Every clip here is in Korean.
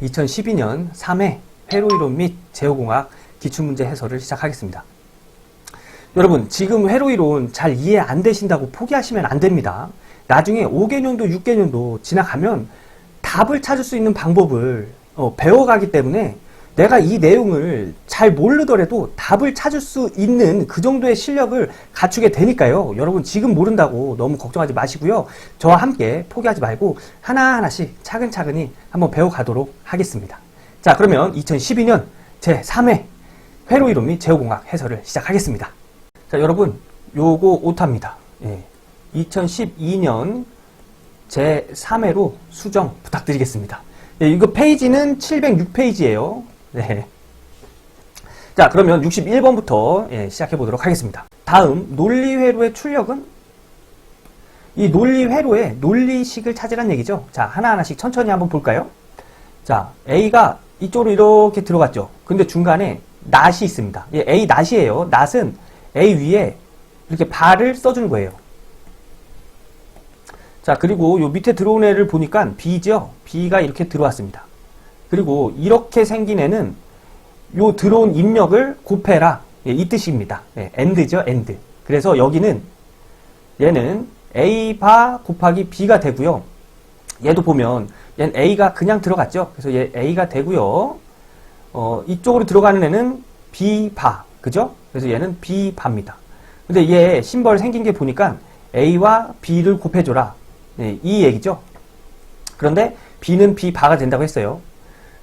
2012년 3회 회로이론 및 제어공학 기출문제 해설을 시작하겠습니다. 여러분, 지금 회로이론 잘 이해 안 되신다고 포기하시면 안 됩니다. 나중에 5개년도, 6개년도 지나가면 답을 찾을 수 있는 방법을 배워가기 때문에 내가 이 내용을 잘 모르더라도 답을 찾을 수 있는 그 정도의 실력을 갖추게 되니까요. 여러분, 지금 모른다고 너무 걱정하지 마시고요. 저와 함께 포기하지 말고 하나하나씩 차근차근히 한번 배워가도록 하겠습니다. 자, 그러면 2012년 제3회 회로이론 및 제어공학 해설을 시작하겠습니다. 자, 여러분, 요거 오타입니다. 2012년 제3회로 수정 부탁드리겠습니다. 이거 페이지는 706페이지예요. 네. 자, 그러면 61번부터 시작해 보도록 하겠습니다. 다음 논리회로의 출력은 이 논리회로의 논리식을 찾으란 얘기죠. 자, 하나하나씩 천천히 한번 볼까요? 자, A가 이쪽으로 이렇게 들어갔죠. 근데 중간에 낫이 있습니다. A 낫이에요. 낫은 A 위에 이렇게 발을 써주는 거예요. 자, 그리고 요 밑에 들어온 애를 보니까 B죠. B가 이렇게 들어왔습니다. 그리고 이렇게 생긴 애는 요 들어온 입력을 곱해라. 이 뜻입니다. AND죠, AND. 그래서 여기는 얘는 A 바 곱하기 B가 되고요. 얘도 보면 얘는 A가 그냥 들어갔죠. 그래서 얘 A가 되고요. 이쪽으로 들어가는 애는 B 바. 그죠? 그래서 얘는 B 바입니다. 근데 얘 심벌 생긴 게 보니까 A와 B를 곱해줘라. 이 얘기죠. 그런데 B는 B 바가 된다고 했어요.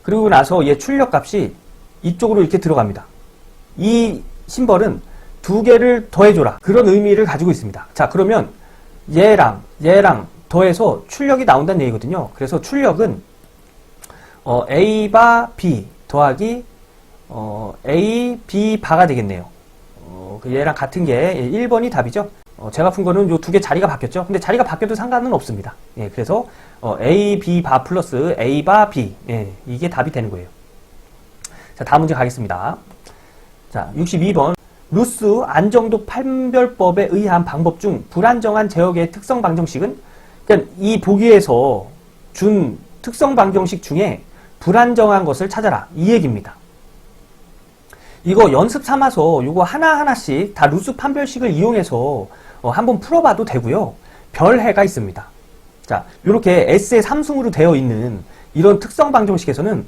그리고 나서 얘 출력값이 이쪽으로 이렇게 들어갑니다. 이 심벌은 두 개를 더해줘라. 그런 의미를 가지고 있습니다. 자, 그러면 얘랑 더해서 출력이 나온다는 얘기거든요. 그래서 출력은 A 바 B 더하기 A, B 바가 되겠네요. 얘랑 같은 게 1번이 답이죠. 제가 푼 거는 요 두 개 자리가 바뀌었죠. 근데 자리가 바뀌어도 상관은 없습니다. 그래서 A, B 바 플러스 A 바 B. 이게 답이 되는 거예요. 자, 다음 문제 가겠습니다. 자, 62번. 루스 안정도 판별법에 의한 방법 중 불안정한 제어계의 특성 방정식은, 그러니까 이 보기에서 준 특성 방정식 중에 불안정한 것을 찾아라. 이 얘기입니다. 이거 연습 삼아서 요거 하나하나씩 다 루스 판별식을 이용해서 한번 풀어봐도 되고요. 별해가 있습니다. 자, 요렇게 S의 삼승으로 되어 있는 이런 특성 방정식에서는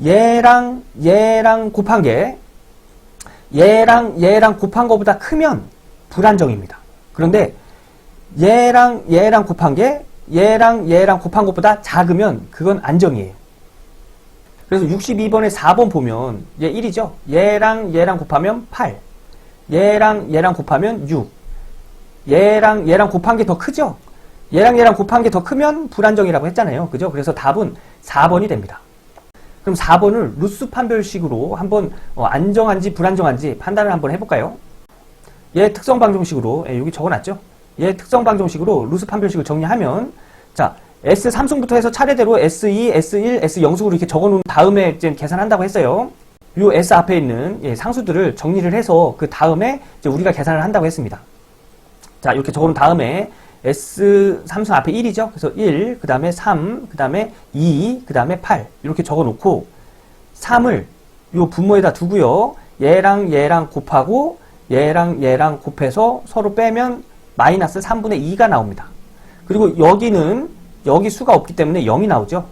얘랑 곱한 게 얘랑 곱한 것보다 크면 불안정입니다. 그런데 얘랑 곱한 게 얘랑 곱한 것보다 작으면 그건 안정이에요. 그래서 62번에 4번 보면 얘 1이죠. 얘랑 곱하면 8. 얘랑 곱하면 6. 얘랑 곱한 게 더 크죠. 얘랑 곱한 게 더 크면 불안정이라고 했잖아요. 그죠? 그래서 답은 4번이 됩니다. 그럼 4번을 루스 판별식으로 한번 안정한지 불안정한지 판단을 한번 해볼까요? 얘 특성 방정식으로 여기 적어놨죠. 얘 특성 방정식으로 루스 판별식을 정리하면, 자, S 삼승부터 해서 차례대로 S2, S1, S0승으로 이렇게 적어놓은 다음에 이제 계산한다고 했어요. 요 S 앞에 있는 상수들을 정리를 해서 그 다음에 이제 우리가 계산을 한다고 했습니다. 자, 이렇게 적어놓은 다음에 S 삼승 앞에 1이죠. 그래서 1, 그 다음에 3, 그 다음에 2, 그 다음에 8 이렇게 적어놓고 3을 요 분모에다 두고요. 얘랑 곱하고 얘랑 곱해서 서로 빼면 마이너스 3분의 2가 나옵니다. 그리고 여기 수가 없기 때문에 0이 나오죠.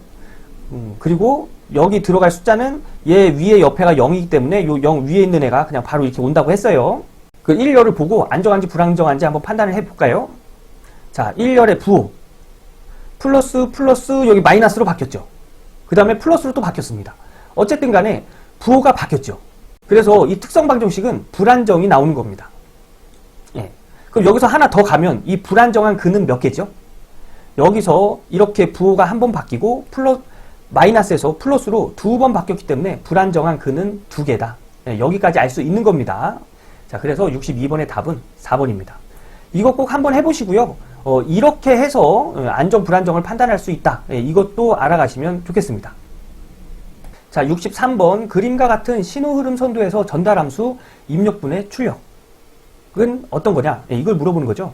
그리고 여기 들어갈 숫자는 얘 위에 옆에가 0이기 때문에 요 0 위에 있는 애가 그냥 바로 이렇게 온다고 했어요. 그 1열을 보고 안정한지 불안정한지 한번 판단을 해볼까요? 자, 1열의 부호. 플러스 여기 마이너스로 바뀌었죠. 그 다음에 플러스로 또 바뀌었습니다. 어쨌든 간에 부호가 바뀌었죠. 그래서 이 특성 방정식은 불안정이 나오는 겁니다. 그럼 여기서 하나 더 가면 이 불안정한 근은 몇 개죠? 여기서 이렇게 부호가 한 번 바뀌고 마이너스에서 플러스로 두 번 바뀌었기 때문에 불안정한 근은 두 개다. 여기까지 알 수 있는 겁니다. 자, 그래서 62번의 답은 4번입니다. 이거 꼭 한번 해보시고요. 이렇게 해서 안정 불안정을 판단할 수 있다. 이것도 알아가시면 좋겠습니다. 자, 63번. 그림과 같은 신호흐름 선도에서 전달함수 입력분의 출력은 어떤 거냐? 이걸 물어보는 거죠.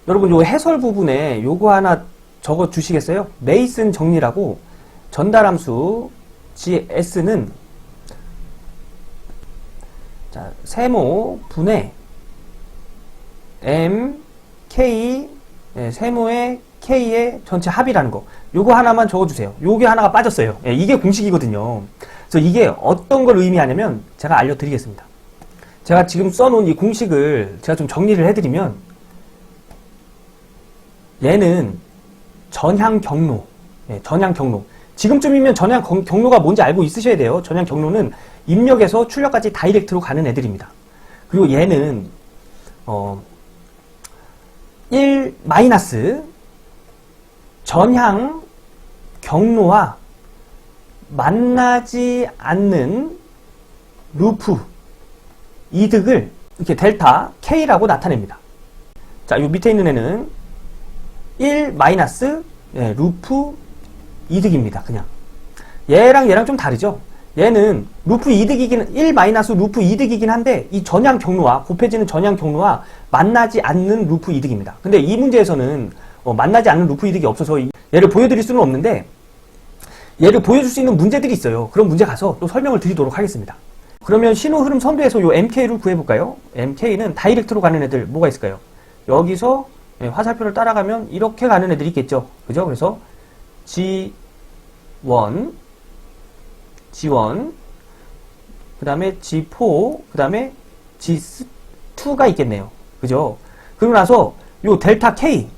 여러분, 요 해설 부분에 요거 하나 적어 주시겠어요? 메이슨 정리라고 전달함수 GS는 자, 세모 분의 M, K, 세모의 K의 전체 합이라는 거. 요거 하나만 적어주세요. 요게 하나가 빠졌어요. 이게 공식이거든요. 그래서 이게 어떤 걸 의미하냐면 제가 알려드리겠습니다. 제가 지금 써놓은 이 공식을 제가 좀 정리를 해드리면 얘는 전향 경로. 전향 경로. 지금쯤이면 전향 경로가 뭔지 알고 있으셔야 돼요. 전향 경로는 입력에서 출력까지 다이렉트로 가는 애들입니다. 그리고 얘는 1 마이너스 전향 경로와 만나지 않는 루프 이득을 이렇게 델타 K라고 나타냅니다. 자, 요 밑에 있는 애는 1 마이너스 루프 이득입니다. 그냥 얘랑 좀 다르죠. 얘는 루프 이득이긴 1 마이너스 루프 이득이긴 한데 이 전향 경로와 곱해지는 전향 경로와 만나지 않는 루프 이득입니다. 근데 이 문제에서는 만나지 않는 루프 이득이 없어서 얘를 보여드릴 수는 없는데 얘를 보여줄 수 있는 문제들이 있어요. 그런 문제 가서 또 설명을 드리도록 하겠습니다. 그러면 신호 흐름 선도에서 요 MK를 구해볼까요? MK는 다이렉트로 가는 애들 뭐가 있을까요? 여기서 화살표를 따라가면 이렇게 가는 애들이 있겠죠. 그죠? 그래서 G1, 그 다음에 G4, 그 다음에 G2가 있겠네요. 그죠? 그러고 나서 요 델타 K는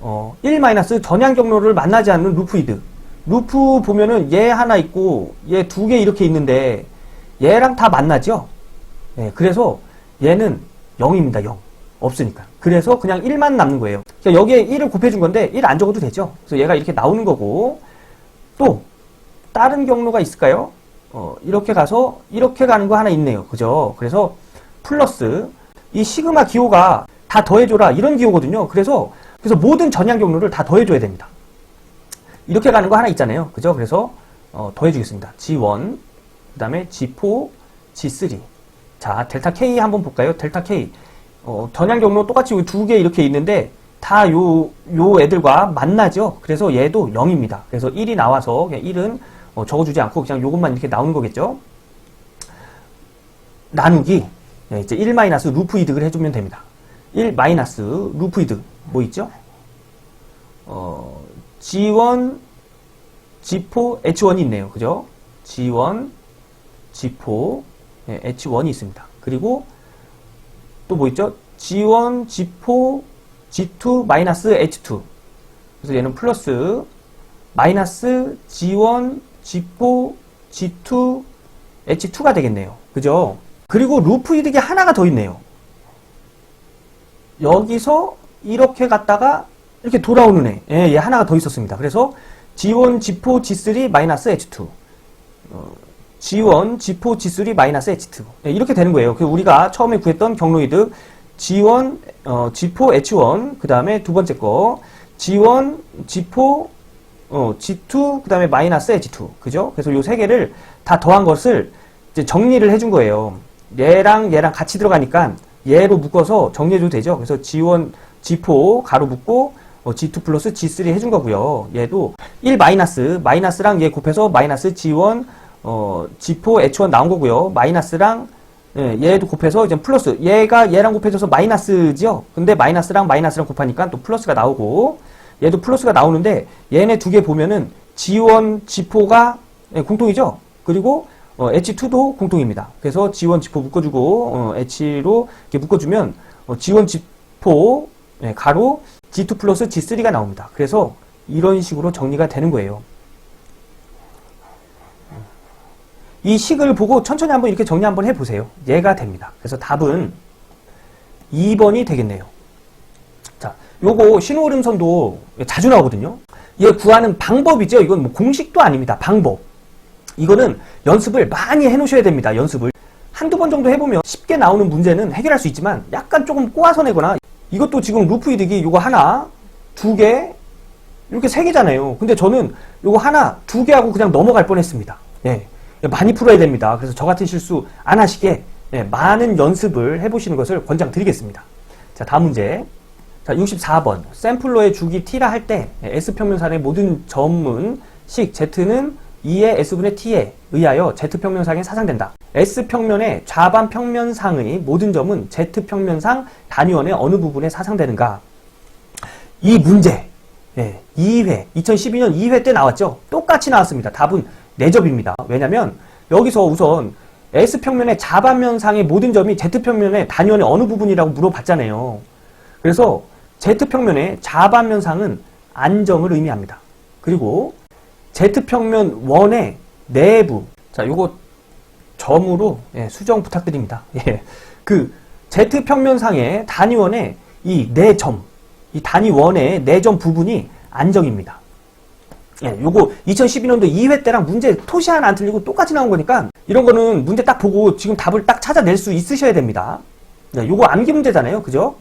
1- 전향 경로를 만나지 않는 루프 이득. 루프 보면은 얘 하나 있고 얘 두 개 이렇게 있는데 얘랑 다 만나죠? 그래서 얘는 0입니다. 0. 없으니까. 그래서 그냥 1만 남는 거예요. 그러니까 여기에 1을 곱해준 건데 1 안 적어도 되죠? 그래서 얘가 이렇게 나오는 거고 또 다른 경로가 있을까요? 이렇게 가서 이렇게 가는 거 하나 있네요. 그죠? 그래서 플러스 이 시그마 기호가 다 더해줘라 이런 기호거든요. 그래서 모든 전향 경로를 다 더해줘야 됩니다. 이렇게 가는 거 하나 있잖아요. 그죠? 그래서 더해주겠습니다. G1, 그 다음에 G4, G3. 자, 델타 K 한번 볼까요? 델타 K. 전향 경로 똑같이 두 개 이렇게 있는데 다 요 애들과 만나죠. 그래서 얘도 0입니다. 그래서 1이 나와서 그냥 1은 적어주지 않고 그냥 요것만 이렇게 나오는 거겠죠. 나누기 이제 1 마이너스 루프 이득을 해주면 됩니다. 1 마이너스 루프 이득 뭐 있죠? G1, G4, H1이 있네요. 그죠? G1, G4, H1이 있습니다. 그리고 또 뭐 있죠? G1, G4, G2, 마이너스 H2. 그래서 얘는 플러스 마이너스 G1, G4, G2, H2가 되겠네요. 그죠? 그리고 루프 이득이 하나가 더 있네요. 여기서 이렇게 갔다가 이렇게 돌아오는 애. 얘 하나가 더 있었습니다. 그래서 G1, G4, G3, 마이너스 H2. G1, G4, G3, 마이너스 H2. 이렇게 되는 거예요. 우리가 처음에 구했던 경로이득 G1, G4, H1, 그 다음에 두 번째 거 G1, G4, G2, 그 다음에 마이너스 H2. 그죠? 그래서 요 세 개를 다 더한 것을 이제 정리를 해준 거예요. 얘랑 같이 들어가니까 얘로 묶어서 정리해줘도 되죠. 그래서 G1, G4 가로 묶고 G2 플러스 G3 해준 거고요. 얘도 1 마이너스랑 얘 곱해서 마이너스 G1, G4, H1 나온 거고요. 마이너스랑 얘도 곱해서 이제 플러스. 얘가 얘랑 곱해져서 마이너스죠. 근데 마이너스랑 곱하니까 또 플러스가 나오고 얘도 플러스가 나오는데 얘네 두 개 보면은 G1, G4가 공통이죠. 그리고 H2도 공통입니다. 그래서 G1, G4 묶어주고 H로 이렇게 묶어주면 G1, G4 가로 G2 플러스 G3가 나옵니다. 그래서 이런 식으로 정리가 되는 거예요. 이 식을 보고 천천히 한번 이렇게 정리 한번 해보세요. 얘가 됩니다. 그래서 답은 2번이 되겠네요. 자, 요거 신호흐름선도 자주 나오거든요. 얘 구하는 방법이죠. 이건 뭐 공식도 아닙니다. 방법. 이거는 연습을 많이 해놓으셔야 됩니다. 연습을. 한두 번 정도 해보면 쉽게 나오는 문제는 해결할 수 있지만 약간 조금 꼬아서 내거나 이것도 지금 루프 이득이 요거 하나, 두 개, 이렇게 세 개잖아요. 근데 저는 요거 하나, 두 개 하고 그냥 넘어갈 뻔했습니다. 많이 풀어야 됩니다. 그래서 저 같은 실수 안 하시게 많은 연습을 해보시는 것을 권장드리겠습니다. 자, 다음 문제. 자, 64번. 샘플러의 주기 t라 할 때 S평면산의 모든 점은 식 Z는 2의 S분의 T에 의하여 Z평면상에 사상된다. S평면의 좌반 평면상의 모든 점은 Z평면상 단위원의 어느 부분에 사상되는가? 이 문제 2회 2012년 2회 때 나왔죠. 똑같이 나왔습니다. 답은 4접입니다. 왜냐면 여기서 우선 S평면의 좌반면상의 모든 점이 Z평면의 단위원의 어느 부분이라고 물어봤잖아요. 그래서 Z평면의 좌반면상은 안정을 의미합니다. 그리고 Z평면 원의 내부, 자, 요거 점으로 수정 부탁드립니다. 그 Z평면상의 단위원의 이 4점, 이 단위원의 4점 부분이 안정입니다. 요거 2012년도 2회 때랑 문제 토시 하나 안 틀리고 똑같이 나온 거니까 이런 거는 문제 딱 보고 지금 답을 딱 찾아낼 수 있으셔야 됩니다. 요거 암기 문제잖아요. 그죠?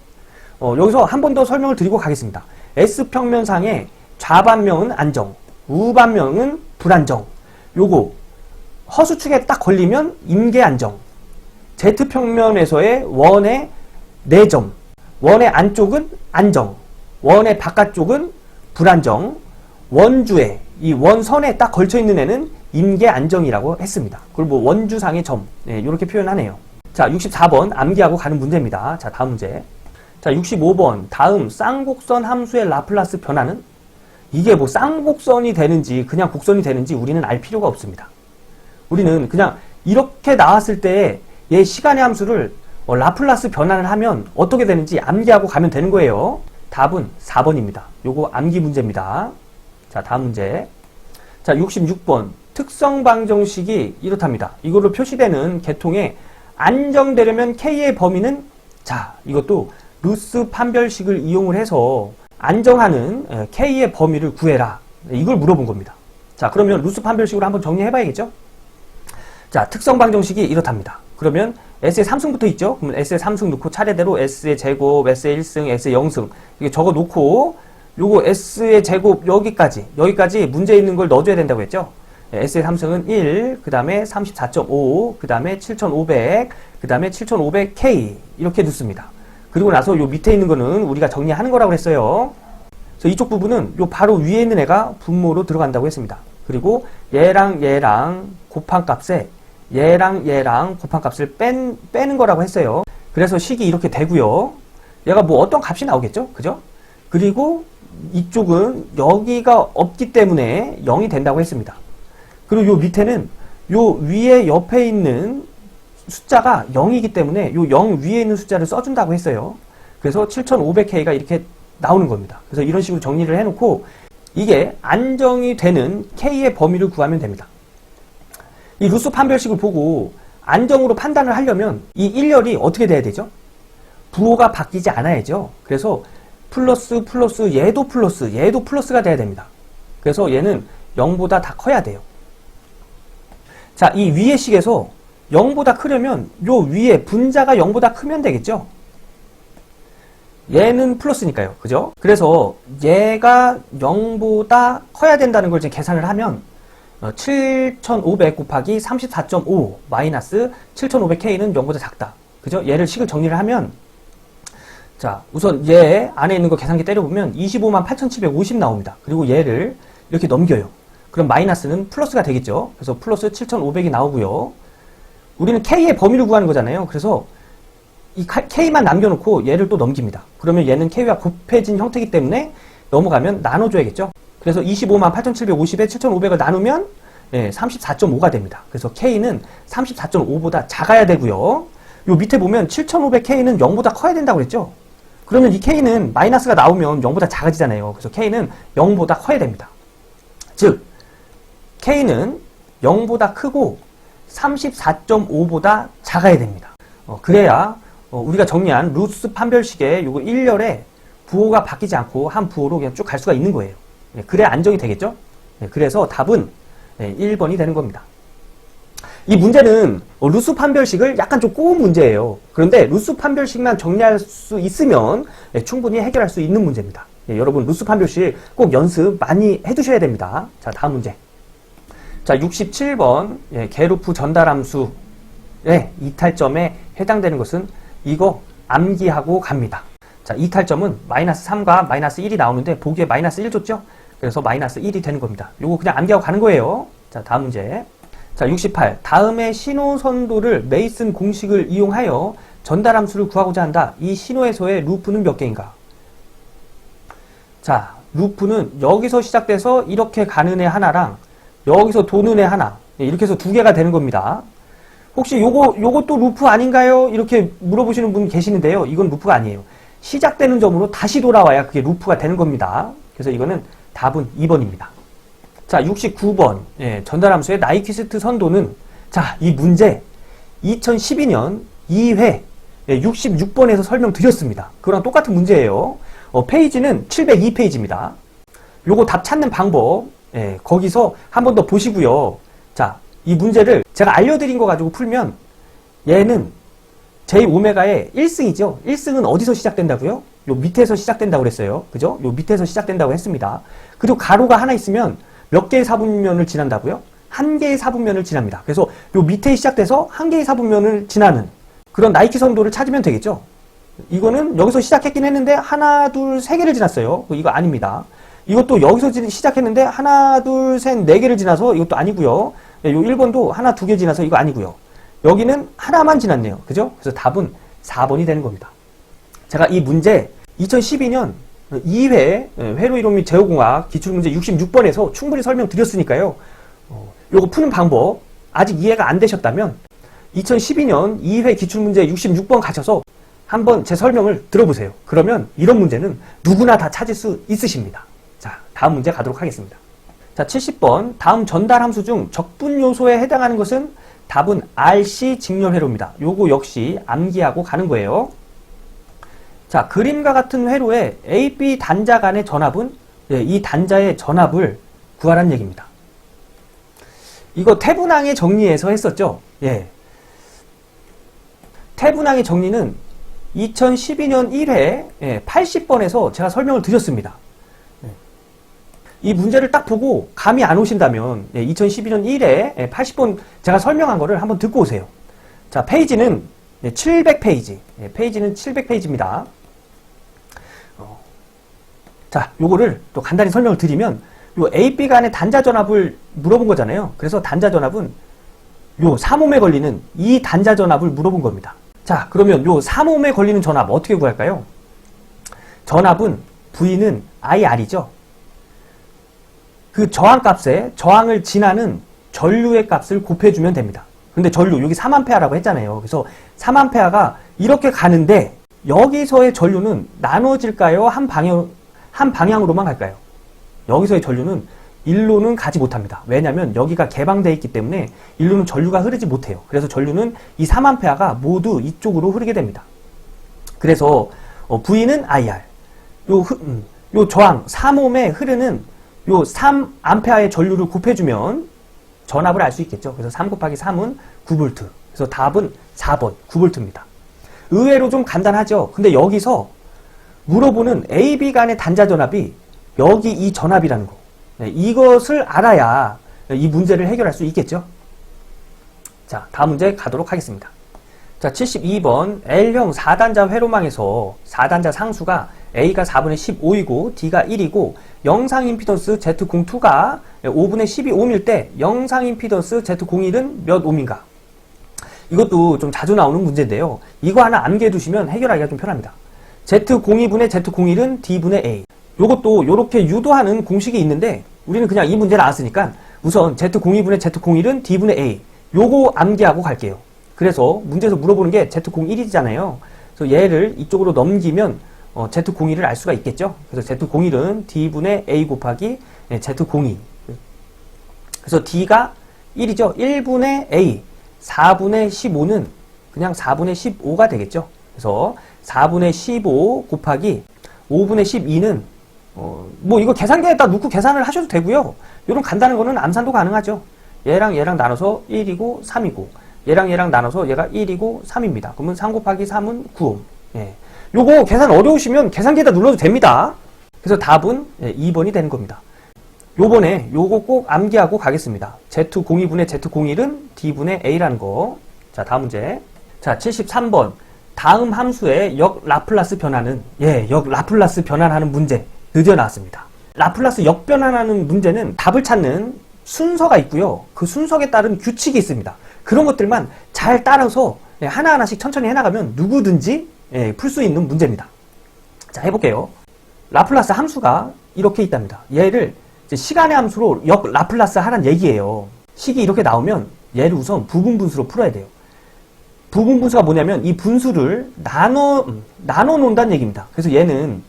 여기서 한 번 더 설명을 드리고 가겠습니다. S평면상의 좌반면은 안정, 우반면은 불안정. 요거 허수축에 딱 걸리면 임계안정. Z평면에서의 원의 4점, 원의 안쪽은 안정, 원의 바깥쪽은 불안정, 원주에 이 원선에 딱 걸쳐있는 애는 임계안정이라고 했습니다. 그리고 뭐 원주상의 점, 이렇게 표현하네요. 자, 64번 암기하고 가는 문제입니다. 자, 다음 문제. 자, 65번 다음 쌍곡선 함수의 라플라스 변화는? 이게 뭐 쌍곡선이 되는지 그냥 곡선이 되는지 우리는 알 필요가 없습니다. 우리는 그냥 이렇게 나왔을 때 얘 시간의 함수를 라플라스 변환을 하면 어떻게 되는지 암기하고 가면 되는 거예요. 답은 4번입니다. 요거 암기 문제입니다. 자, 다음 문제. 자, 66번 특성 방정식이 이렇답니다. 이걸로 표시되는 계통에 안정되려면 K의 범위는, 자, 이것도 루스 판별식을 이용을 해서 안정하는 K의 범위를 구해라. 이걸 물어본 겁니다. 자, 그러면 루스 판별식으로 한번 정리해 봐야겠죠? 자, 특성 방정식이 이렇답니다. 그러면 S의 3승부터 있죠? 그러면 S의 3승 넣고 차례대로 S의 제곱, S의 1승, S의 0승 이렇게 적어 놓고 요거 S의 제곱 여기까지 문제 있는 걸 넣어줘야 된다고 했죠? S의 3승은 1, 그 다음에 34.5, 그 다음에 7500, 그 다음에 7500K 이렇게 넣습니다. 그리고 나서 요 밑에 있는 거는 우리가 정리하는 거라고 했어요. 그래서 이쪽 부분은 요 바로 위에 있는 애가 분모로 들어간다고 했습니다. 그리고 얘랑 곱한 값에 얘랑 곱한 값을 빼는 거라고 했어요. 그래서 식이 이렇게 되고요. 얘가 뭐 어떤 값이 나오겠죠? 그죠? 그리고 이쪽은 여기가 없기 때문에 0이 된다고 했습니다. 그리고 요 밑에는 요 위에 옆에 있는 숫자가 0이기 때문에 요 0 위에 있는 숫자를 써준다고 했어요. 그래서 7500K가 이렇게 나오는 겁니다. 그래서 이런 식으로 정리를 해놓고 이게 안정이 되는 K의 범위를 구하면 됩니다. 이 루스 판별식을 보고 안정으로 판단을 하려면 이 일렬이 어떻게 돼야 되죠? 부호가 바뀌지 않아야죠. 그래서 플러스 얘도 플러스가 돼야 됩니다. 그래서 얘는 0보다 다 커야 돼요. 자, 이 위의 식에서 0보다 크려면 요 위에 분자가 0보다 크면 되겠죠? 얘는 플러스니까요. 그죠? 그래서 얘가 0보다 커야 된다는 걸 이제 계산을 하면 7500 곱하기 34.5 마이너스 7500K는 0보다 작다. 그죠? 얘를 식을 정리를 하면 자, 우선 얘 안에 있는 거 계산기 때려보면 258,750 나옵니다. 그리고 얘를 이렇게 넘겨요. 그럼 마이너스는 플러스가 되겠죠. 그래서 플러스 7,500이 나오고요. 우리는 K의 범위를 구하는 거잖아요. 그래서 이 K만 남겨놓고 얘를 또 넘깁니다. 그러면 얘는 K와 곱해진 형태이기 때문에 넘어가면 나눠줘야겠죠. 그래서 258,750에 7,500을 나누면 34.5가 됩니다. 그래서 K는 34.5보다 작아야 되고요. 요 밑에 보면 7,500K는 0보다 커야 된다고 그랬죠. 그러면 이 K는 마이너스가 나오면 0보다 작아지잖아요. 그래서 K는 0보다 커야 됩니다. 즉 K는 0보다 크고 34.5보다 작아야 됩니다. 그래야 우리가 정리한 루스 판별식의 요거 1열에 부호가 바뀌지 않고 한 부호로 그냥 쭉 갈 수가 있는 거예요. 그래야 안정이 되겠죠? 그래서 답은 1번이 되는 겁니다. 이 문제는 루스 판별식을 약간 좀 꼬은 문제예요. 그런데 루스 판별식만 정리할 수 있으면 충분히 해결할 수 있는 문제입니다. 여러분 루스 판별식 꼭 연습 많이 해두셔야 됩니다. 자, 다음 문제. 자, 67번 게루프 전달함수의 이탈점에 해당되는 것은 이거 암기하고 갑니다. 자, 이탈점은 마이너스 3과 마이너스 1이 나오는데 보기에 마이너스 1 줬죠? 그래서 마이너스 1이 되는 겁니다. 요거 그냥 암기하고 가는 거예요. 자, 다음 문제. 자, 68. 다음의 신호선도를 메이슨 공식을 이용하여 전달함수를 구하고자 한다. 이 신호에서의 루프는 몇 개인가? 자, 루프는 여기서 시작돼서 이렇게 가는 애 하나랑 여기서 도는 애 하나, 이렇게 해서 두 개가 되는 겁니다. 혹시 요것도 루프 아닌가요? 이렇게 물어보시는 분 계시는데요. 이건 루프가 아니에요. 시작되는 점으로 다시 돌아와야 그게 루프가 되는 겁니다. 그래서 이거는 답은 2번입니다. 자, 69번. 전달함수의 나이퀴스트 선도는, 자, 이 문제 2012년 2회 66번에서 설명드렸습니다. 그거랑 똑같은 문제예요. 페이지는 702페이지입니다. 요거 답 찾는 방법, 거기서 한 번 더 보시고요. 자, 이 문제를 제가 알려드린 거 가지고 풀면 얘는 J-오메가의 1승이죠. 1승은 어디서 시작된다고요? 요 밑에서 시작된다고 그랬어요. 그죠? 요 밑에서 시작된다고 했습니다. 그리고 가로가 하나 있으면 몇 개의 사분면을 지난다고요? 한 개의 사분면을 지납니다. 그래서 요 밑에 시작돼서 한 개의 사분면을 지나는 그런 나이키 선도를 찾으면 되겠죠. 이거는 여기서 시작했긴 했는데 하나, 둘, 세 개를 지났어요. 이거 아닙니다. 이것도 여기서 시작했는데 하나, 둘, 셋, 네 개를 지나서 이것도 아니고요. 요 1번도 하나, 두 개 지나서 이거 아니고요. 여기는 하나만 지났네요. 그죠? 그래서 답은 4번이 되는 겁니다. 제가 이 문제 2012년 2회 회로 이론 및 제어공학 기출문제 66번에서 충분히 설명드렸으니까요. 요거 푸는 방법 아직 이해가 안 되셨다면 2012년 2회 기출문제 66번 가셔서 한번 제 설명을 들어보세요. 그러면 이런 문제는 누구나 다 찾을 수 있으십니다. 자, 다음 문제 가도록 하겠습니다. 자, 70번. 다음 전달 함수 중 적분 요소에 해당하는 것은 답은 RC 직렬회로입니다. 요거 역시 암기하고 가는 거예요. 자, 그림과 같은 회로의 AB 단자 간의 전압은 이 단자의 전압을 구하라는 얘기입니다. 이거 태분항의 정리에서 했었죠. 태분항의 정리는 2012년 1회 80번에서 제가 설명을 드렸습니다. 이 문제를 딱 보고 감이 안 오신다면 2012년 1회 80번 제가 설명한 거를 한번 듣고 오세요. 자, 페이지는 700페이지. 페이지는 700페이지입니다. 자, 요거를 또 간단히 설명을 드리면 요 AB 간의 단자 전압을 물어본 거잖아요. 그래서 단자 전압은 요 3옴에 걸리는 이 단자 전압을 물어본 겁니다. 자, 그러면 요 3옴에 걸리는 전압 어떻게 구할까요? 전압은 V는 IR이죠. 그 저항값에 저항을 지나는 전류의 값을 곱해주면 됩니다. 근데 전류 여기 3A라고 했잖아요. 그래서 3A가 이렇게 가는데 여기서의 전류는 나눠질까요? 한 방향으로만 갈까요? 여기서의 전류는 일로는 가지 못합니다. 왜냐하면 여기가 개방되어 있기 때문에 일로는 전류가 흐르지 못해요. 그래서 전류는 이 3A가 모두 이쪽으로 흐르게 됩니다. 그래서 V는 IR. 요 저항 3옴에 흐르는 요 3A의 전류를 곱해주면 전압을 알 수 있겠죠. 그래서 3 곱하기 3은 9V. 그래서 답은 4번 9V입니다. 의외로 좀 간단하죠. 근데 여기서 물어보는 AB 간의 단자 전압이 여기 이 전압이라는 거. 이것을 알아야 이 문제를 해결할 수 있겠죠. 자, 다음 문제 가도록 하겠습니다. 자, 72번 L형 4단자 회로망에서 4단자 상수가 A가 4분의 15이고 D가 1이고 영상 임피던스 Z02가 5분의 12옴일 때 영상 임피던스 Z01은 몇 옴인가? 이것도 좀 자주 나오는 문제인데요. 이거 하나 암기해 두시면 해결하기가 좀 편합니다. Z02분의 Z01은 D분의 A. 요것도 요렇게 유도하는 공식이 있는데 우리는 그냥 이 문제 나왔으니까 우선 Z02분의 Z01은 D분의 A. 요거 암기하고 갈게요. 그래서 문제에서 물어보는 게 Z01이잖아요. 그래서 얘를 이쪽으로 넘기면 Z01을 알 수가 있겠죠. 그래서 Z01은 D분의 A 곱하기 Z02. 그래서 D가 1이죠. 1분의 A. 4분의 15는 그냥 4분의 15가 되겠죠. 그래서 4분의 15 곱하기 5분의 12는 뭐 이거 계산기에다 놓고 계산을 하셔도 되고요. 이런 간단한 거는 암산도 가능하죠. 얘랑 얘랑 나눠서 1이고 3이고 얘랑 얘랑 나눠서 얘가 1이고 3입니다. 그러면 3 곱하기 3은 9옴. 요거 계산 어려우시면 계산기에다 눌러도 됩니다. 그래서 답은 2번이 되는 겁니다. 요번에 요거 꼭 암기하고 가겠습니다. Z02분의 Z01은 D분의 A라는 거. 자, 다음 문제. 자, 73번. 다음 함수의 역 라플라스 변화는 역 라플라스 변환하는 문제 드디어 나왔습니다. 라플라스 역변환하는 문제는 답을 찾는 순서가 있고요. 그 순서에 따른 규칙이 있습니다. 그런 것들만 잘 따라서 하나하나씩 천천히 해나가면 누구든지 풀 수 있는 문제입니다. 자, 해볼게요. 라플라스 함수가 이렇게 있답니다. 얘를 이제 시간의 함수로 역 라플라스 하란 얘기예요. 식이 이렇게 나오면 얘를 우선 부분분수로 풀어야 돼요. 부분분수가 뭐냐면 이 분수를 나눠 놓는다는 얘기입니다. 그래서 얘는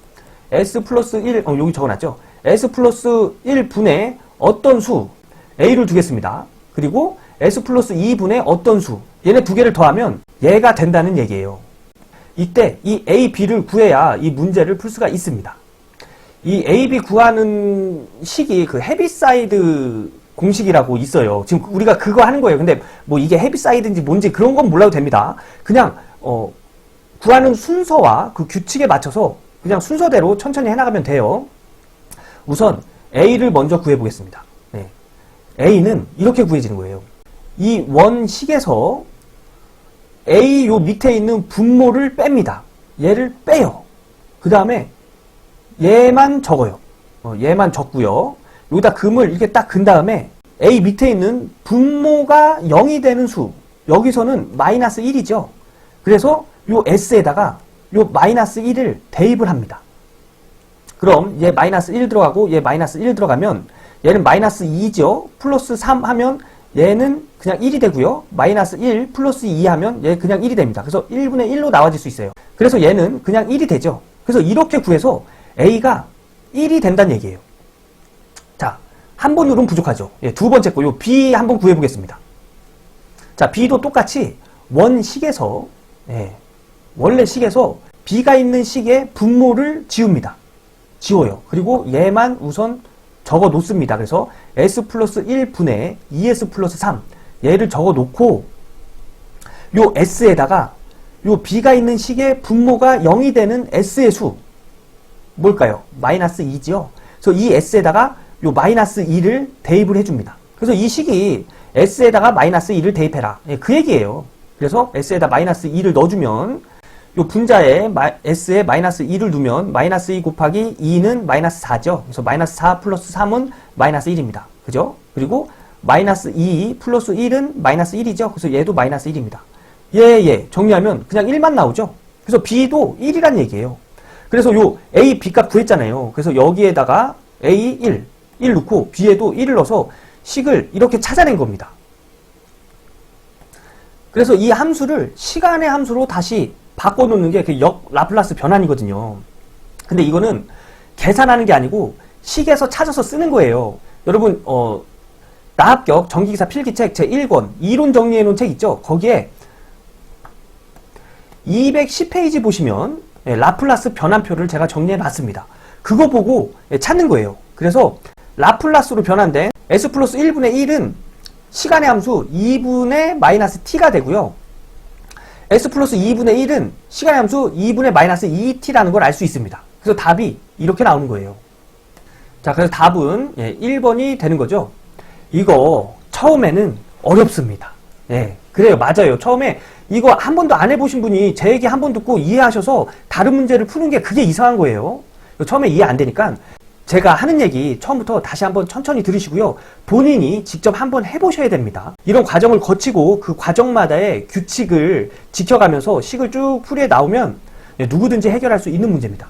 s 플러스 1, 여기 적어놨죠. s 플러스 1분의 어떤 수 a를 두겠습니다. 그리고 s 플러스 2분의 어떤 수, 얘네 두 개를 더하면 얘가 된다는 얘기예요. 이때 이 a, b를 구해야 이 문제를 풀 수가 있습니다. 이 a, b 구하는 식이 그 헤비사이드 공식이라고 있어요. 지금 우리가 그거 하는 거예요. 근데 뭐 이게 헤비사이드인지 뭔지 그런 건 몰라도 됩니다. 그냥 구하는 순서와 그 규칙에 맞춰서 그냥 순서대로 천천히 해나가면 돼요. 우선 a를 먼저 구해보겠습니다. 네. a는 이렇게 구해지는 거예요. 이 원식에서 a 요 밑에 있는 분모를 뺍니다. 얘를 빼요. 그 다음에 얘만 적어요. 얘만 적고요. 여기다 금을 이렇게 딱 근 다음에 a 밑에 있는 분모가 0이 되는 수, 여기서는 마이너스 1이죠. 그래서 요 s에다가 요 마이너스 1을 대입을 합니다. 그럼 얘 마이너스 1 들어가고 얘 마이너스 1 들어가면 얘는 마이너스 2죠. 플러스 3 하면 얘는 그냥 1이 되고요. 마이너스 1 플러스 2 하면 얘 그냥 1이 됩니다. 그래서 1분의 1로 나와질 수 있어요. 그래서 얘는 그냥 1이 되죠. 그래서 이렇게 구해서 a가 1이 된다는 얘기예요. 자, 한 번으로는 부족하죠. 예, 두 번째 거, 요 b 한번 구해보겠습니다. 자, b도 똑같이 원식에서, 원래 식에서 b가 있는 식의 분모를 지웁니다. 지워요. 그리고 얘만 우선 적어 놓습니다. 그래서 s 플러스 1분의 2s 플러스 3 얘를 적어 놓고 요 s에다가 요 b가 있는 식의 분모가 0이 되는 s의 수 뭘까요? 마이너스 2지요. 그래서 이 s에다가 요 마이너스 2를 대입을 해줍니다. 그래서 이 식이 s에다가 마이너스 2를 대입해라. 그 얘기예요. 그래서 s에다 마이너스 2를 넣어주면 요 분자에 s에 마이너스 2를 두면 마이너스 2 곱하기 2는 마이너스 4죠. 그래서 마이너스 4 플러스 3은 마이너스 1입니다. 그죠? 그리고 마이너스 2 플러스 1은 마이너스 1이죠. 그래서 얘도 마이너스 1입니다. 정리하면 그냥 1만 나오죠. 그래서 b도 1이란 얘기예요. 그래서 요 a, b 값 구했잖아요. 그래서 여기에다가 a 1 넣고 b에도 1을 넣어서 식을 이렇게 찾아낸 겁니다. 그래서 이 함수를 시간의 함수로 다시 바꿔놓는 게 그 역 라플라스 변환이거든요. 근데 이거는 계산하는 게 아니고 식에서 찾아서 쓰는 거예요. 여러분 나합격 전기기사 필기책 제1권 이론 정리해놓은 책 있죠? 거기에 210페이지 보시면 라플라스 변환표를 제가 정리해놨습니다. 그거 보고 찾는 거예요. 그래서 라플라스로 변환된 s 플러스 1분의 1은 시간의 함수 2분의 마이너스 t가 되고요. s 플러스 2분의 1은 시간의 함수 2분의 마이너스 2t라는 걸 알 수 있습니다. 그래서 답이 이렇게 나오는 거예요. 자, 그래서 답은 1번이 되는 거죠. 이거 처음에는 어렵습니다. 그래요. 맞아요. 처음에 이거 한 번도 안 해보신 분이 제 얘기 한 번 듣고 이해하셔서 다른 문제를 푸는 게 그게 이상한 거예요. 처음에 이해 안 되니까 제가 하는 얘기 처음부터 다시 한번 천천히 들으시고요. 본인이 직접 한번 해보셔야 됩니다. 이런 과정을 거치고 그 과정마다의 규칙을 지켜가면서 식을 쭉 풀이해 나오면 누구든지 해결할 수 있는 문제입니다.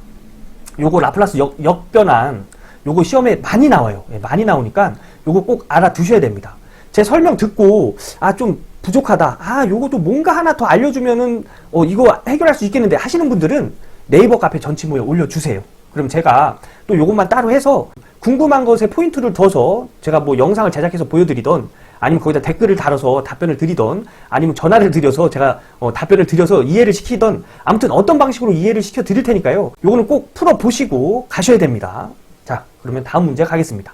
요거 라플라스 역변환 요거 시험에 많이 나와요. 많이 나오니까 요거 꼭 알아두셔야 됩니다. 제 설명 듣고 좀 부족하다. 요것도 뭔가 하나 더 알려주면은 이거 해결할 수 있겠는데 하시는 분들은 네이버 카페 전치모에 올려주세요. 그럼 제가 또 요것만 따로 해서 궁금한 것에 포인트를 둬서 제가 뭐 영상을 제작해서 보여드리던 아니면 거기다 댓글을 달아서 답변을 드리던 아니면 전화를 드려서 제가 답변을 드려서 이해를 시키던 아무튼 어떤 방식으로 이해를 시켜 드릴 테니까요. 요거는 꼭 풀어보시고 가셔야 됩니다. 자, 그러면 다음 문제 가겠습니다.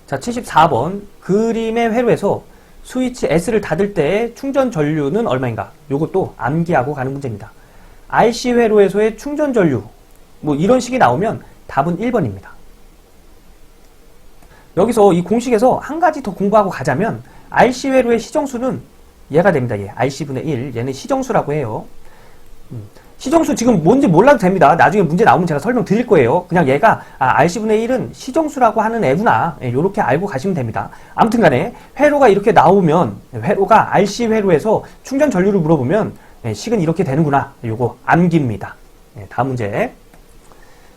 자, 74번 그림의 회로에서 스위치 S를 닫을 때의 충전 전류는 얼마인가? 요것도 암기하고 가는 문제입니다. RC 회로에서의 충전 전류 뭐 이런 식이 나오면 답은 1번입니다. 여기서 이 공식에서 한 가지 더 공부하고 가자면 RC 회로의 시정수는 얘가 됩니다. RC분의 1 얘는 시정수라고 해요. 시정수 지금 뭔지 몰라도 됩니다. 나중에 문제 나오면 제가 설명 드릴 거예요. 그냥 얘가 RC분의 1은 시정수라고 하는 애구나. 요렇게 알고 가시면 됩니다. 아무튼 간에 회로가 이렇게 나오면 회로가 RC 회로에서 충전 전류를 물어보면 식은 이렇게 되는구나. 요거 암기입니다. 다음 문제.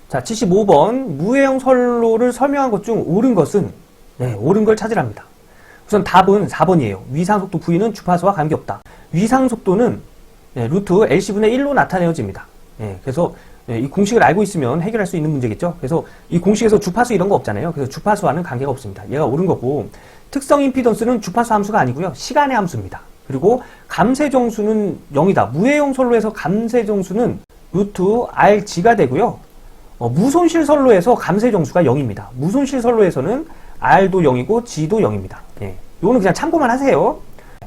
자, 75번 무해형 선로를 설명한 것 중 옳은 것은 옳은 걸 찾으랍니다. 우선 답은 4번이에요. 위상속도 V는 주파수와 관계없다. 위상속도는 루트 LC분의 1로 나타내어집니다. 그래서 이 공식을 알고 있으면 해결할 수 있는 문제겠죠. 그래서 이 공식에서 주파수 이런 거 없잖아요. 그래서 주파수와는 관계가 없습니다. 얘가 옳은 거고, 특성 임피던스는 주파수 함수가 아니고요. 시간의 함수입니다. 그리고 감쇄정수는 0이다. 무해형 선로에서 감쇄정수는 루트 RG가 되고요. 무손실 선로에서 감쇄정수가 0입니다. 무손실 선로에서는 R도 0이고 G도 0입니다. 이거는 그냥 참고만 하세요.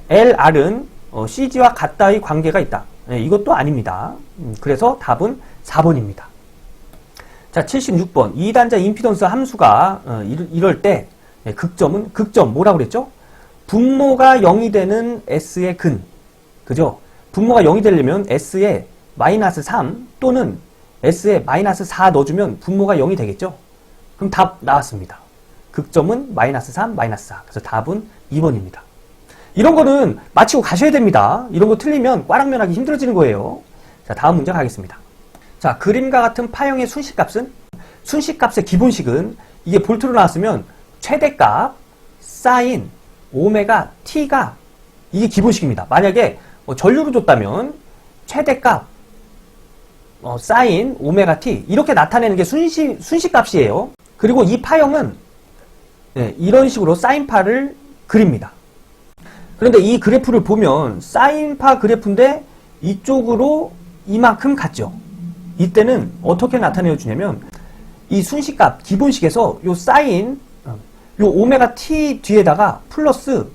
LR은 CG와 같다의 관계가 있다. 이것도 아닙니다. 그래서 답은 4번입니다. 자, 76번. 2단자 임피던스 함수가 이럴 때 극점 뭐라고 그랬죠? 분모가 0이 되는 S의 근. 그죠? 분모가 0이 되려면 S에 마이너스 3 또는 S에 마이너스 4 넣어주면 분모가 0이 되겠죠? 그럼 답 나왔습니다. 극점은 마이너스 3, 마이너스 4. 그래서 답은 2번입니다. 이런 거는 마치고 가셔야 됩니다. 이런 거 틀리면 꽈락면하기 힘들어지는 거예요. 자, 다음 문제 가겠습니다. 자, 그림과 같은 파형의 순식값은? 순식값의 기본식은 이게 볼트로 나왔으면 최대값 사인 오메가 t가 이게 기본식입니다. 만약에 전류로 줬다면 최대값 사인 오메가 t 이렇게 나타내는 게 순식값이에요. 그리고 이 파형은 이런 식으로 사인파를 그립니다. 그런데 이 그래프를 보면 사인파 그래프인데 이쪽으로 이만큼 갔죠. 이때는 어떻게 나타내어 주냐면 이 순식값 기본식에서 요 사인 요 오메가 t 뒤에다가 플러스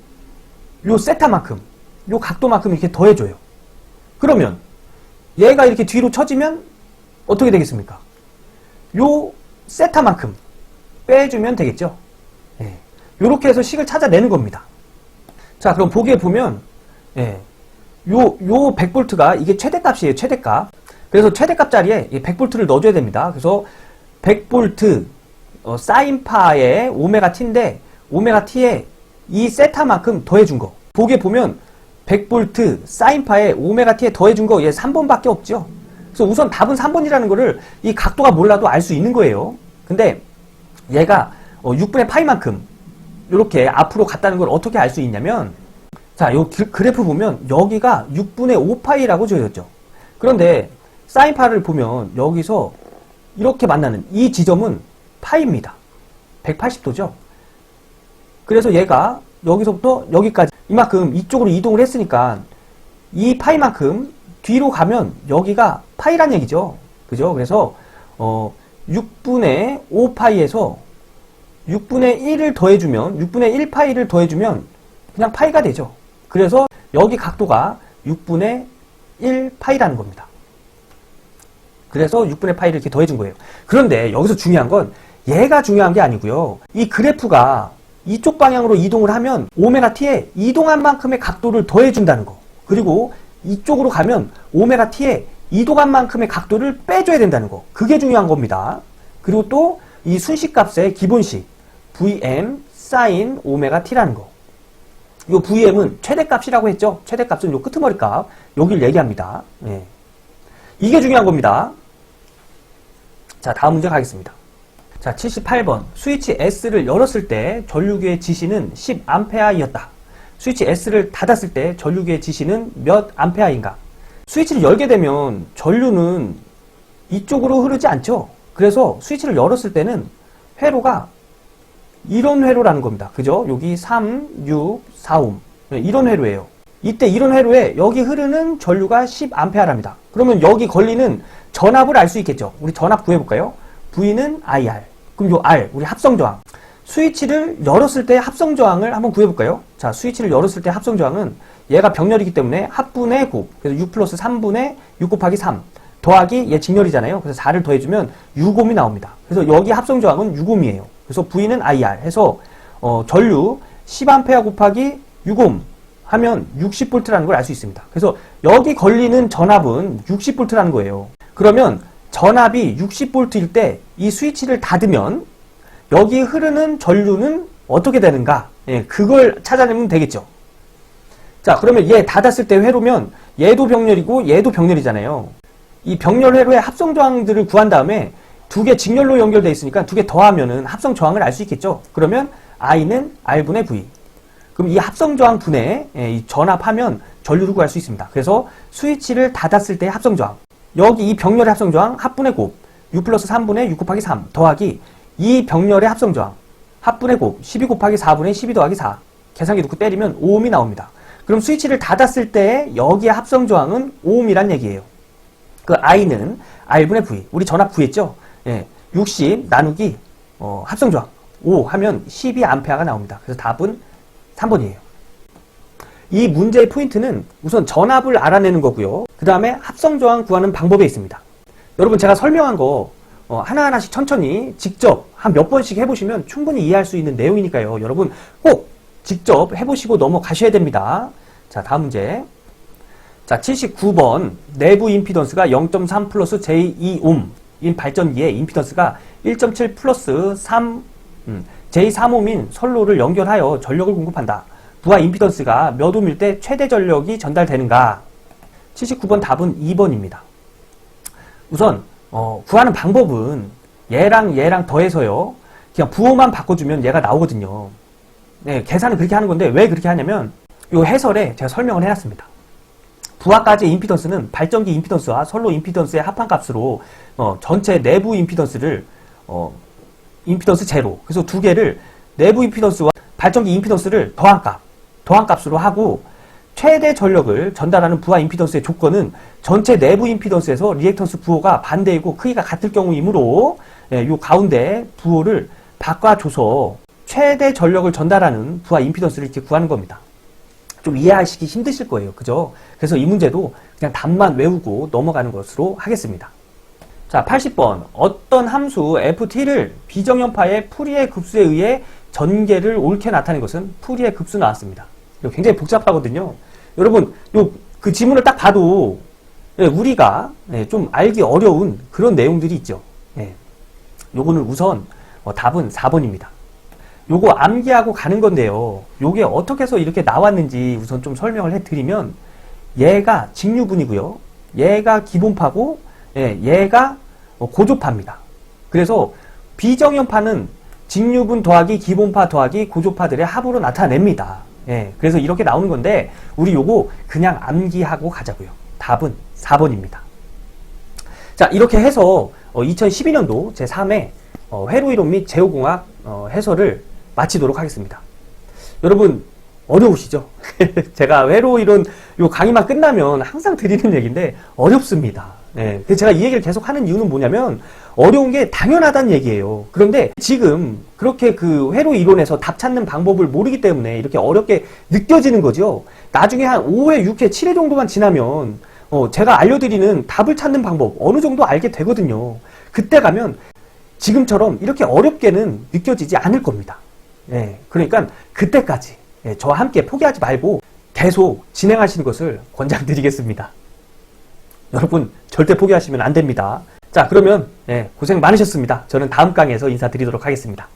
요 세타만큼 요 각도만큼 이렇게 더해줘요. 그러면 얘가 이렇게 뒤로 쳐지면 어떻게 되겠습니까? 요 세타만큼 빼주면 되겠죠. 요렇게 해서 식을 찾아내는 겁니다. 자, 그럼 보기에 보면 요 100V가 이게 최대값이에요. 최대값. 그래서 최대값 자리에 100V를 넣어줘야 됩니다. 그래서 100V 사인파의 오메가 t인데 오메가 t에 이 세타만큼 더해준 거. 보기에 보면 100V 사인파의 오메가 t에 더해준 거 얘 3번밖에 없죠. 그래서 우선 답은 3번이라는 거를 이 각도가 몰라도 알 수 있는 거예요. 근데 얘가 6분의 파이만큼 이렇게 앞으로 갔다는 걸 어떻게 알 수 있냐면, 자, 요 그래프 보면 여기가 6분의 5파이라고 줘졌죠. 그런데 사인파를 보면 여기서 이렇게 만나는 이 지점은 파이입니다. 180도죠. 그래서 얘가 여기서부터 여기까지 이만큼 이쪽으로 이동을 했으니까 이 파이만큼 뒤로 가면 여기가 파이란 얘기죠. 그죠? 그래서 6분의 5파이에서 6분의 1을 더해주면 6분의 1파이를 더해주면 그냥 파이가 되죠. 그래서 여기 각도가 6분의 1파이라는 겁니다. 그래서 6분의 파이를 이렇게 더해준 거예요. 그런데 여기서 중요한 건 얘가 중요한 게 아니고요. 이 그래프가 이쪽 방향으로 이동을 하면 오메가 t에 이동한 만큼의 각도를 더해준다는 거. 그리고 이쪽으로 가면 오메가 t에 이동한 만큼의 각도를 빼줘야 된다는 거. 그게 중요한 겁니다. 그리고 또 이 순식값의 기본식 Vm sin 오메가 t라는 거. 요 Vm은 최대값이라고 했죠. 최대값은 요 끄트머리 값. 여길 얘기합니다. 이게 중요한 겁니다. 자, 다음 문제 가겠습니다. 자, 78번. 스위치 S를 열었을 때 전류계의 지시는 10A이었다. 스위치 S를 닫았을 때 전류계의 지시는 몇 암페어인가? 스위치를 열게 되면 전류는 이쪽으로 흐르지 않죠. 그래서 스위치를 열었을 때는 회로가 이런 회로라는 겁니다. 그죠? 여기 3, 6, 4옴. 이런 회로예요. 이때 이런 회로에 여기 흐르는 전류가 10A랍니다. 그러면 여기 걸리는 전압을 알 수 있겠죠. 우리 전압 구해볼까요? V는 IR. 그럼 요 R, 우리 합성저항. 스위치를 열었을 때 합성저항을 한번 구해볼까요? 자, 스위치를 열었을 때 합성저항은 얘가 병렬이기 때문에 합분의 곱. 그래서 6 플러스 3분의 6 곱하기 3. 더하기 얘 직렬이잖아요. 그래서 4를 더해주면 6옴이 나옵니다. 그래서 여기 합성저항은 6옴이에요. 그래서 V는 IR 해서 전류 10A 곱하기 6옴 하면 60V라는 걸 알 수 있습니다. 그래서 여기 걸리는 전압은 60V라는 거예요. 그러면 전압이 60V일 때 이 스위치를 닫으면 여기 흐르는 전류는 어떻게 되는가? 예, 그걸 찾아내면 되겠죠. 자, 그러면 얘 닫았을 때 회로면 얘도 병렬이고 얘도 병렬이잖아요. 이 병렬 회로의 합성 저항들을 구한 다음에 두 개 직렬로 연결되어 있으니까 두 개 더하면은 합성 저항을 알 수 있겠죠. 그러면 I는 R분의 V. 그럼 이 합성 저항 분해, 이 전압하면 전류를 구할 수 있습니다. 그래서 스위치를 닫았을 때 합성 저항. 여기 이 병렬의 합성 저항 합분의 곱 6 플러스 3분의 6 곱하기 3 더하기 이 병렬의 합성 저항 합분의 곱 12 곱하기 4분의 12 더하기 4 계산기 놓고 때리면 5ohm이 나옵니다. 그럼 스위치를 닫았을 때 여기의 합성 저항은 5ohm이란 얘기예요. 그 I는 R분의 V. 우리 전압 구했죠? 예, 60 나누기 합성 저항 5 하면 12A가 나옵니다. 그래서 답은 3번이에요. 이 문제의 포인트는 우선 전압을 알아내는 거고요. 그 다음에 합성 저항 구하는 방법에 있습니다. 여러분 제가 설명한 거 하나하나씩 천천히 직접 한 몇 번씩 해보시면 충분히 이해할 수 있는 내용이니까요. 여러분 꼭 직접 해보시고 넘어가셔야 됩니다. 자, 다음 문제. 자, 79번 내부 임피던스가 0.3 플러스 J2옴 인 발전기에 임피던스가 1.7 플러스 3 J3옴인 선로를 연결하여 전력을 공급한다. 부하 임피던스가 몇 옴일 때 최대 전력이 전달되는가? 79번 답은 2번입니다. 우선 구하는 방법은 얘랑 더해서요. 그냥 부호만 바꿔주면 얘가 나오거든요. 네, 계산은 그렇게 하는 건데 왜 그렇게 하냐면 요 해설에 제가 설명을 해놨습니다. 부하까지의 임피던스는 발전기 임피던스와 선로 임피던스의 합한 값으로 전체 내부 임피던스를 임피던스 제로. 그래서 두 개를 내부 임피던스와 발전기 임피던스를 더한 값으로 하고 최대 전력을 전달하는 부하 임피던스의 조건은 전체 내부 임피던스에서 리액턴스 부호가 반대이고 크기가 같을 경우이므로 이 가운데 부호를 바꿔줘서 최대 전력을 전달하는 부하 임피던스를 이렇게 구하는 겁니다. 좀 이해하시기 힘드실 거예요. 그죠? 그래서 이 문제도 그냥 답만 외우고 넘어가는 것으로 하겠습니다. 자, 80번. 어떤 함수 ft를 비정연파의 풀이의 급수에 의해 전개를 옳게 나타낸 것은 풀이의 급수 나왔습니다. 이거 굉장히 복잡하거든요. 여러분, 그 지문을 딱 봐도 우리가 좀 알기 어려운 그런 내용들이 있죠. 요거는 우선 답은 4번입니다. 요거 암기하고 가는 건데요. 요게 어떻게 해서 이렇게 나왔는지 우선 좀 설명을 해드리면 얘가 직류분이고요. 얘가 기본파고 얘가 고조파입니다. 그래서 비정연파는 직류분 더하기 기본파 더하기 고조파들의 합으로 나타냅니다. 그래서 이렇게 나오는 건데 우리 요거 그냥 암기하고 가자고요. 답은 4번입니다. 자, 이렇게 해서 2012년도 제3회 회로이론 및 제호공학 해설을 마치도록 하겠습니다. 여러분 어려우시죠? 제가 회로이론 요 강의만 끝나면 항상 드리는 얘기인데 어렵습니다. 그래서 제가 이 얘기를 계속 하는 이유는 뭐냐면 어려운 게 당연하다는 얘기예요. 그런데 지금 그렇게 그 회로 이론에서 답 찾는 방법을 모르기 때문에 이렇게 어렵게 느껴지는 거죠. 나중에 한 5회, 6회, 7회 정도만 지나면 제가 알려드리는 답을 찾는 방법 어느 정도 알게 되거든요. 그때 가면 지금처럼 이렇게 어렵게는 느껴지지 않을 겁니다. 그러니까 그때까지 저와 함께 포기하지 말고 계속 진행하시는 것을 권장드리겠습니다. 여러분 절대 포기하시면 안 됩니다. 자, 그러면 고생 많으셨습니다. 저는 다음 강의에서 인사드리도록 하겠습니다.